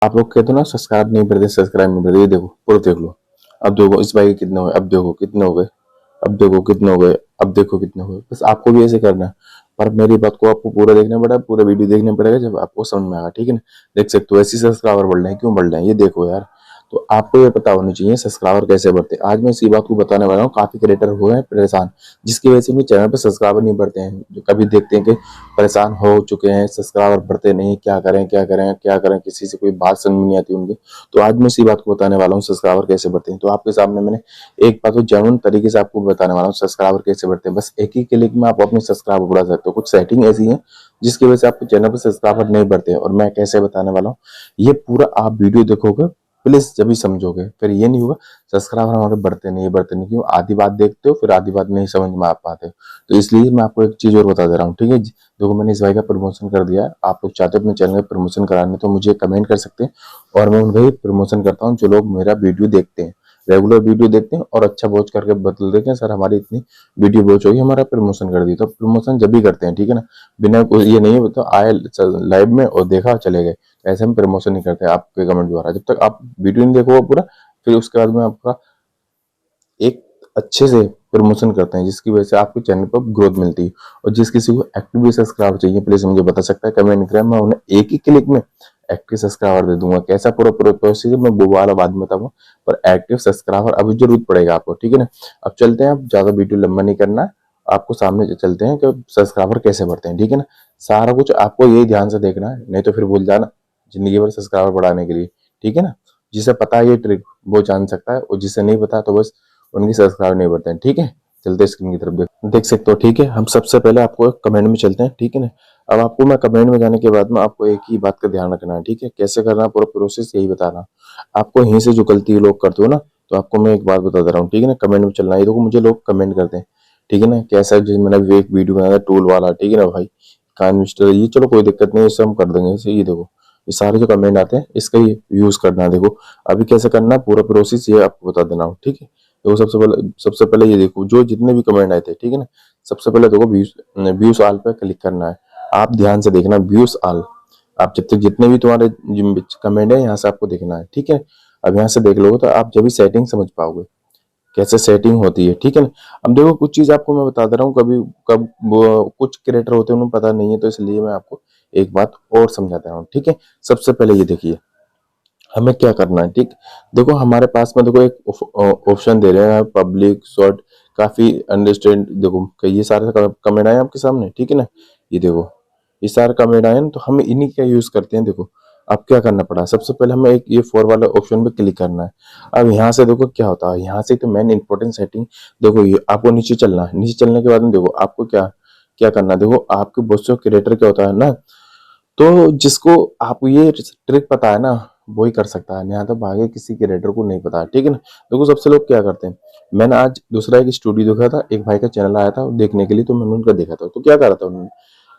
आप लोग कहते हो ना सब्सक्राइब नहीं करते, सब्सक्राइब नहीं करते, ये देखो पूरा देख लो। अब देखो इस भाई के कितने हुए, अब देखो कितने हो गए, अब देखो कितने हो गए, अब देखो कितने हुए। बस आपको भी ऐसे करना है, पर मेरी बात को आपको पूरा देखना पड़ेगा, पूरा वीडियो देखना पड़ेगा, जब आपको समझ में आएगा। ठीक है ना। देख सकते हो ऐसे सब्सक्राइबर बढ़ रहे हैं, क्यों बढ़ रहे हैं ये देखो यार। तो आपको ये पता होनी चाहिए सब्सक्राइबर कैसे बढ़ते हैं। आज मैं इसी बात को बताने वाला हूँ। काफी क्रिएटर हुए हैं परेशान, जिसकी वजह से उनके चैनल पर सब्सक्राइबर नहीं बढ़ते हैं। जो कभी देखते हैं कि परेशान हो चुके हैं, सब्सक्राइबर बढ़ते नहीं, क्या करें क्या करें क्या करें, किसी से कोई बात समझ नहीं आती उनकी। तो आज मैं इसी बात को बताने वाला हूँ, सब्सक्राइबर कैसे बढ़ते हैं। तो आपके सामने मैंने एक बात तो जेन्युइन तरीके से आपको बताने वाला हूँ, सब्सक्राइबर कैसे बढ़ते हैं। बस एक ही क्लिक में आप अपने सब्सक्राइबर बढ़ा सकते हो। कुछ सेटिंग ऐसी है जिसकी वजह से आपके चैनल पर सब्सक्राइबर नहीं बढ़ते हैं, और मैं कैसे बताने वाला हूँ ये पूरा आप वीडियो देखोगे प्लीज, जब भी समझोगे। फिर ये नहीं होगा सब्सक्राइबर हमारे बढ़ते नहीं बढ़ते नहीं, क्यों आधी बात देखते हो फिर आधी बात नहीं समझ में आ पाते। तो इसलिए मैं आपको एक चीज और बता दे रहा हूँ, ठीक है। देखो मैंने इस भाई का प्रमोशन कर दिया है। आप लोग चाहते हो अपने चैनल में प्रमोशन कराने तो मुझे कमेंट कर सकते हैं, और मैं उनका ही प्रमोशन करता हूँ जो लोग मेरा वीडियो देखते हैं, रेगुलर वीडियो देखते हैं और अच्छा वॉच करके बदल देते हैं, सर हमारी इतनी वीडियो वॉच होगी, हमारा प्रमोशन कर दी। तो प्रमोशन जब भी करते हैं, ठीक है ना, बिना ये नहीं तो आए लाइव में और देखा चले गए, ऐसे हम प्रमोशन नहीं करते आपके कमेंट द्वारा। जब तक आप वीडियो नहीं देखोगे पूरा, फिर उसके बाद में आपका एक अच्छे से प्रमोशन करते हैं, जिसकी वजह से आपके चैनल पर ग्रोथ मिलती है। और जिस किसी को एक्टिव सब्सक्राइबर चाहिए प्लीज मुझे बता सकता है कमेंट करें, मैं उन्हें एक ही क्लिक में एक्टिव सब्सक्राइबर दे दूंगा। कैसा पूरा पूरा प्रोसेस मैं वो वाला बाद में बताऊंगा, पर एक्टिव सब्सक्राइबर अभी जरूरत पड़ेगा आपको, ठीक है ना। अब चलते हैं, अब ज्यादा वीडियो लंबा नहीं करना है, आपको सामने चलते हैं कि सब्सक्राइबर कैसे बढ़ते हैं, ठीक है ना। सारा कुछ आपको यही ध्यान से देखना है, नहीं तो फिर भूल जाना जिंदगी भर सब्सक्राइबर बढ़ाने के लिए, ठीक है ना। जिसे पता है ये ट्रिक वो जान सकता है, और जिसे नहीं पता तो बस उनकी सब्सक्राइबर नहीं बढ़ते हैं, ठीक है। चलते स्क्रीन की तरफ देख सकते हो, ठीक है। हम सबसे पहले आपको कमेंट में चलते हैं, ठीक है ना। अब आपको मैं कमेंट में जाने के बाद में आपको एक ही बात का ध्यान रखना है, ठीक है। कैसे करना है पूरा प्रोसेस यही बताना आपको। यहीं से जो गलती लोग करते हो ना, तो आपको मैं एक बात बता दे रहा हूँ, ठीक है ना। कमेंट में चलना है, देखो मुझे लोग कमेंट करते हैं, ठीक है ना। कैसा जो मैंने एक वीडियो बनाया टूल वाला, ठीक है ना भाई, कान मिस्टर, ये चलो कोई दिक्कत नहीं है, इससे हम कर देंगे इसे। ये देखो ये सारे जो कमेंट आते हैं इसका ही यूज करना है। देखो अभी कैसे करना है पूरा प्रोसेस ये आपको बता देना हूँ, ठीक है। देखो सबसे पहले ये देखो जो जितने भी कमेंट आए थे, ठीक है ना। सबसे पहले देखो व्यूज ऑल पे क्लिक करना है। आप ध्यान से देखना व्यूज ऑल, आप जब तक जितने भी तुम्हारे कमेंट है यहाँ से आपको देखना है, ठीक है। अब यहाँ से देख लोगे तो आप जब भी सेटिंग समझ पाओगे कैसे सेटिंग होती है, ठीक है ना। अब देखो कुछ चीज आपको मैं बता दे रहा हूँ, कभी कब कुछ क्रिएटर होते हैं उन्हें पता नहीं है, तो इसलिए मैं आपको एक बात और समझाता हूँ, ठीक है। सबसे पहले ये देखिए हमें क्या करना है, ठीक। देखो हमारे पास में देखो एक ऑप्शन दे रहे हैं पब्लिक शॉर्ट, काफी अंडरस्टैंड। देखो ये सारे कमेंट आए आपके सामने, ठीक है ना। ये देखो ये सारे कमेंट आए ना, तो हम इन्हीं का यूज करते हैं। देखो अब क्या करना पड़ा, सबसे पहले हमें एक ये फोर वाले ऑप्शन पे क्लिक करना है। अब यहाँ से देखो क्या होता है, यहाँ से तो मेन इंपॉर्टेंट सेटिंग। देखो ये आपको नीचे चलना है, नीचे चलने के बाद में देखो आपको क्या क्या करना है। देखो आपके बहुत से क्रिएटर क्या होता है ना, तो जिसको आप ये ट्रिक पता है ना वही कर सकता है, यहाँ तक आगे किसी क्रिएटर को नहीं पता है, ठीक है ना। देखो सबसे लोग क्या करते हैं, मैंने आज दूसरा एक स्टूडियो देखा था, एक भाई का चैनल आया था देखने के लिए, तो मैंने उनका देखा था। तो क्या करा था उन्होंने,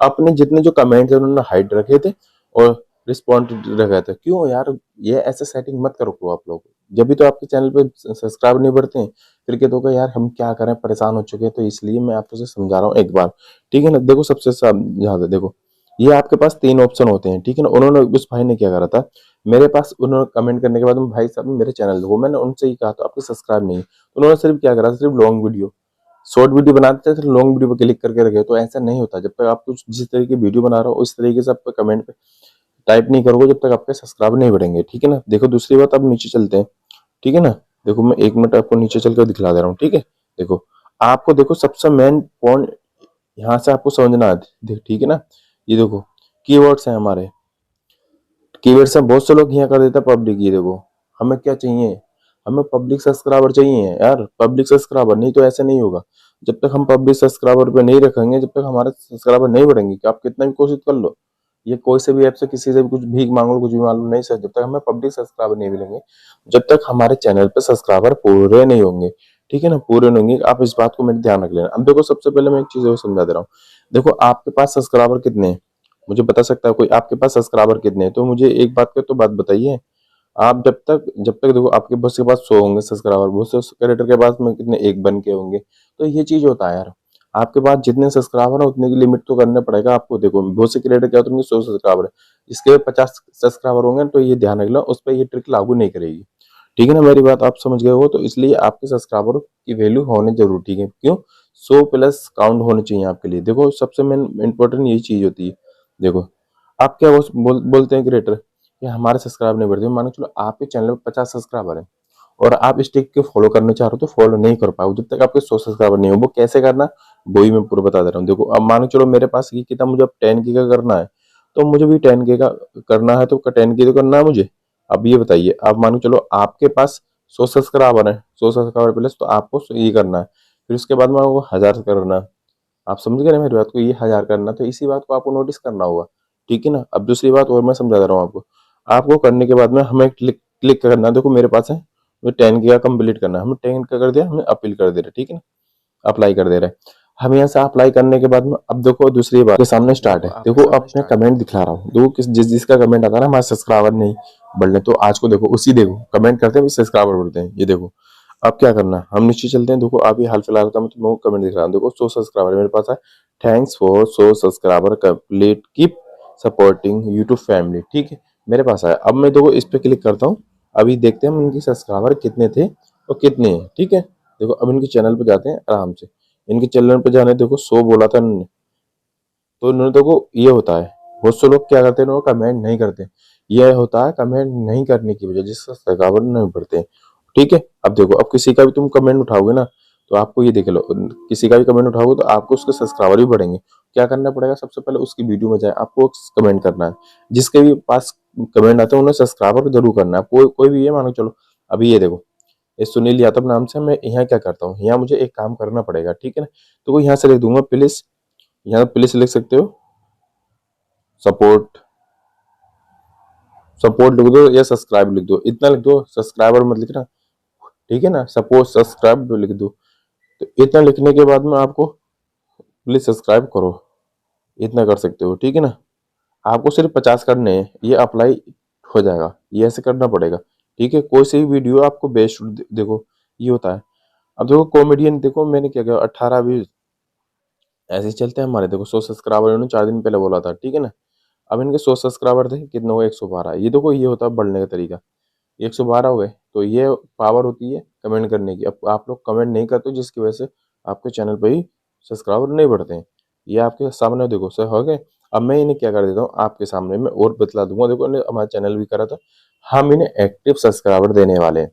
अपने जितने जो कमेंट थे उन्होंने हाइड रखे थे और रिस्पॉन्ड रखे थे। क्यों यार, ये ऐसे सेटिंग मत करो आप लोग, जब भी तो आपके चैनल पे सब्सक्राइब नहीं बढ़ते हैं, फिर क्या होगा यार, हम क्या करें, परेशान हो चुके हैं। तो इसलिए मैं आपको समझा रहा हूँ एक बार, ठीक है ना। देखो सबसे ज्यादा देखो ये आपके पास तीन ऑप्शन होते हैं, ठीक है ना। उन्होंने उस भाई ने क्या करा था, मेरे पास उन्होंने कमेंट करने के बाद भाई साहब मेरे चैनल देखो, मैंने उनसे ही कहा था आपको सब्सक्राइब नहीं है, तो उन्होंने सिर्फ क्या करा, सिर्फ लॉन्ग वीडियो, शॉर्ट वीडियो बनाते थे, लॉन्ग वीडियो पे क्लिक करके रखे। तो ऐसा नहीं होता, जब तक आप कुछ जिस तरीके की वीडियो बना रहे हो उस तरीके से आप कमेंट पे टाइप नहीं करोगे, जब तक आपके सब्सक्राइब नहीं बढ़ेंगे, ठीक है ना। देखो दूसरी बात, अब नीचे चलते हैं, ठीक है ना। देखो मैं एक मिनट आपको नीचे चलकर दिखला दे रहा हूँ, ठीक है। देखो आपको देखो सबसे मेन पॉइंट यहाँ से आपको समझना है, ठीक है ना। ये देखो कीवर्ड्स हैं हमारे, कीवर्ड से बहुत से लोग यहाँ कर देता है पब्लिक। ये देखो हमें क्या चाहिए, हमें पब्लिक सब्सक्राइबर चाहिए यार, पब्लिक सब्सक्राइबर, नहीं तो ऐसे नहीं होगा। जब तक हम पब्लिक सब्सक्राइबर पे नहीं रखेंगे, जब तक हमारे सब्सक्राइबर नहीं बढ़ेंगे, कि आप कितना भी कोशिश कर लो, ये कोई से भी ऐप से किसी से भी कुछ भीख मांग लो, कुछ भी मांग लो, नहीं सर, जब तक हमें पब्लिक सब्सक्राइबर नहीं मिलेंगे, जब तक हमारे चैनल पे सब्सक्राइबर पूरे नहीं होंगे, ठीक है ना, पूरे नहीं होंगे। आप इस बात को मेरे ध्यान रख लेना। अब देखो सबसे पहले मैं एक चीज और समझा दे रहा हूँ। देखो आपके पास सब्सक्राइबर कितने हैं, मुझे बता सकता है कोई, आपके पास सब्सक्राइबर कितने हैं? तो मुझे एक बात का तो बात बताइए। आप जब तक देखो आपके बस के पास 100 होंगे सब्सक्राइबर, बहुत से क्रिएटर के पास में कितने एक बन के होंगे। तो ये चीज होता है यार, आपके पास जितने सब्सक्राइबर है उतने की लिमिट तो करना पड़ेगा आपको। देखो बहुत से क्रिएटर क्या होते हैं, उनके 100 सब्सक्राइबर है, इसके 50 सब्सक्राइबर होंगे तो ये ध्यान रख लो, उस पर ये ट्रिक लागू नहीं करेगी। ठीक है ना, मेरी बात आप समझ गए हो। तो इसलिए आपके सब्सक्राइबर की वैल्यू होने जरूर, ठीक है, क्यों, 100 प्लस काउंट होने चाहिए आपके लिए। देखो सबसे मेन इंपॉर्टेंट यही चीज होती है। देखो आप क्या बोलते हैं क्रिएटर कि हमारे सब्सक्राइब नहीं बढ़ते, मानो चलो आपके चैनल पे 50 सब्सक्राइबर है और आप इस ट्रिक को फॉलो करना चाह रहे हो तो फॉलो नहीं कर पाओ जब तक आपके 100 सब्सक्राइबर नहीं हो। वो कैसे करना, वही मैं पूरा बता दे रहा हूँ। देखो अब मानो चलो मेरे पास ये कितना, मुझे अब 10K का करना है, तो मुझे भी 10K का करना है, तो 10K तो करना है मुझे। अब ये बताइए, अब मानो चलो आपके पास 100 सब्सक्राइबर है, 100 सब्सक्राइबर प्लस, तो आपको ये करना है, फिर उसके बाद में आपको 1000 करना है। आप समझ गए ना मेरी बात को, ये 1000 करना, तो इसी बात को आपको नोटिस करना होगा। ठीक है ना। अब दूसरी बात और मैं समझा दे रहा हूँ आपको। आपको करने के बाद में हमें क्लिक क्लिक करना है। देखो मेरे पास है, मुझे 10K का कंप्लीट करना है, हमने 10 का कर दिया, हमें अपील कर दे रहे, ठीक है ना, अप्लाई कर दे रहे हैं। हम यहाँ से अप्लाई करने के बाद में अब देखो दूसरी बात के सामने स्टार्ट है। देखो अब मैं कमेंट दिखला रहा हूँ, देखो जिसका कमेंट आता है ना, हमारे सब्सक्राइबर नहीं बढ़ रहे, तो आज को देखो उसी, देखो कमेंट करते हैं सब्सक्राइबर बढ़ते हैं। ये देखो अब क्या करना है, हम नीचे चलते हैं। देखो अभी हाल फिलहाल का मैं तुमको कमेंट दिख रहा हूँ, देखो 100 सब्सक्राइबर मेरे पास है। Thanks for 100 subscriber complete, keep supporting YouTube family. ठीक है, मेरे पास है। अब मैं देखो इस पे क्लिक करता हूँ, अभी देखते हैं इनके सब्सक्राइबर कितने थे और कितने हैं। ठीक है, देखो अब इनके चैनल पे जाते हैं आराम से। इनके चैनल पे जाने, देखो 100 बोला था इन्होंने, तो इन्होंने, देखो ये होता है बहुत से लोग क्या करते हैं, इन्होंने कमेंट नहीं करते। ये होता है कमेंट नहीं करने की वजह जिससे सब्सक्राइबर नहीं बढ़ते हैं। ठीक है, अब देखो अब किसी का भी तुम कमेंट उठाओगे ना, तो आपको ये देख लो, किसी का भी कमेंट उठाओगे तो आपको उसके सब्सक्राइबर भी बढ़ेंगे। क्या करना पड़ेगा, सबसे पहले उसकी वीडियो में जाए, आपको कमेंट करना है। जिसके भी पास कमेंट आते हैं उन्हें सब्सक्राइबर जरूर करना है। कोई भी ये मानो चलो, अभी ये देखो, ये सुनील यादव नाम से, मैं यहाँ क्या करता हूँ, यहाँ मुझे एक काम करना पड़ेगा। ठीक है ना, तो वो यहाँ से लिख दूंगा प्लीज, यहाँ प्लीज लिख सकते हो, सपोर्ट, सपोर्ट लिख दो या सब्सक्राइब लिख दो, इतना लिख दो, सब्सक्राइबर मत लिखना। ठीक है ना, सपोर्ट सब्सक्राइब लिख दो। तो इतना लिखने के बाद में आपको प्लीज सब्सक्राइब करो, इतना कर सकते हो। ठीक है ना, आपको सिर्फ 50 करने हैं, ये अप्लाई हो जाएगा, ये ऐसे करना पड़ेगा। ठीक है, कोई सी भी वीडियो आपको बेस्ट, देखो ये होता है। अब देखो कॉमेडियन, देखो मैंने क्या किया, 18 20 ऐसे ही चलते हैं हमारे। देखो 100 सब्सक्राइबर इन्होंने 4 दिन पहले बोला था। ठीक है ना, अब इनके 100 सब्सक्राइबर थे, कितने हुए, 112। ये देखो ये होता है बढ़ने का तरीका, 112 हो गए। तो ये पावर होती है कमेंट करने की। अब आप लोग कमेंट नहीं करते, जिसकी वजह से आपके चैनल पे ही सब्सक्राइबर नहीं बढ़ते हैं। ये आपके सामने देखो सर हो गए। अब मैं इन्हें क्या कर देता हूँ आपके सामने, मैं और बतला दूंगा। देखो इन्हें हमारा चैनल भी करा था, हम इन्हें एक्टिव सब्सक्राइबर देने वाले हैं।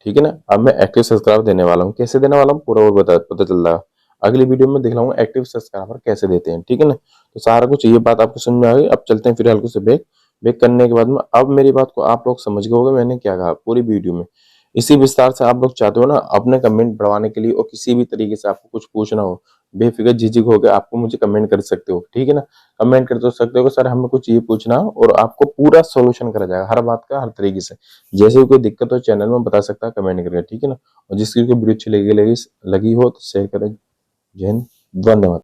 ठीक है ना, अब मैं एक्टिव सब्सक्राइबर देने वाला हूँ, कैसे देने वाला हूँ पूरा और पता चल रहा है। अगली वीडियो में दिखलाऊंगा एक्टिव सब्सक्राइबर कैसे देते हैं। ठीक है ना, तो सारा कुछ ये बात आपको समझ में आ गई। अब चलते हैं फिर हल्के से ब्रेक। ब्रेक करने के बाद में अब मेरी बात को आप लोग समझ गए होंगे मैंने क्या कहा पूरी वीडियो में। इसी विस्तार से आप लोग चाहते हो ना अपने कमेंट बढ़वाने के लिए, और किसी भी तरीके से आपको कुछ पूछना हो, बेफिक्र झिझक होकर आपको मुझे कमेंट कर सकते हो। ठीक है ना, कमेंट कर तो सकते हो कि सर हमें कुछ ये पूछना हो, और आपको पूरा सोल्यूशन करा जाएगा हर बात का, हर तरीके से। जैसे भी कोई दिक्कत हो चैनल में बता सकता है कमेंट करके। ठीक है ना, और जिसकी कोई वीडियो अच्छी लगी लगी लगी हो तो शेयर करें। जय हिंद, धन्यवाद।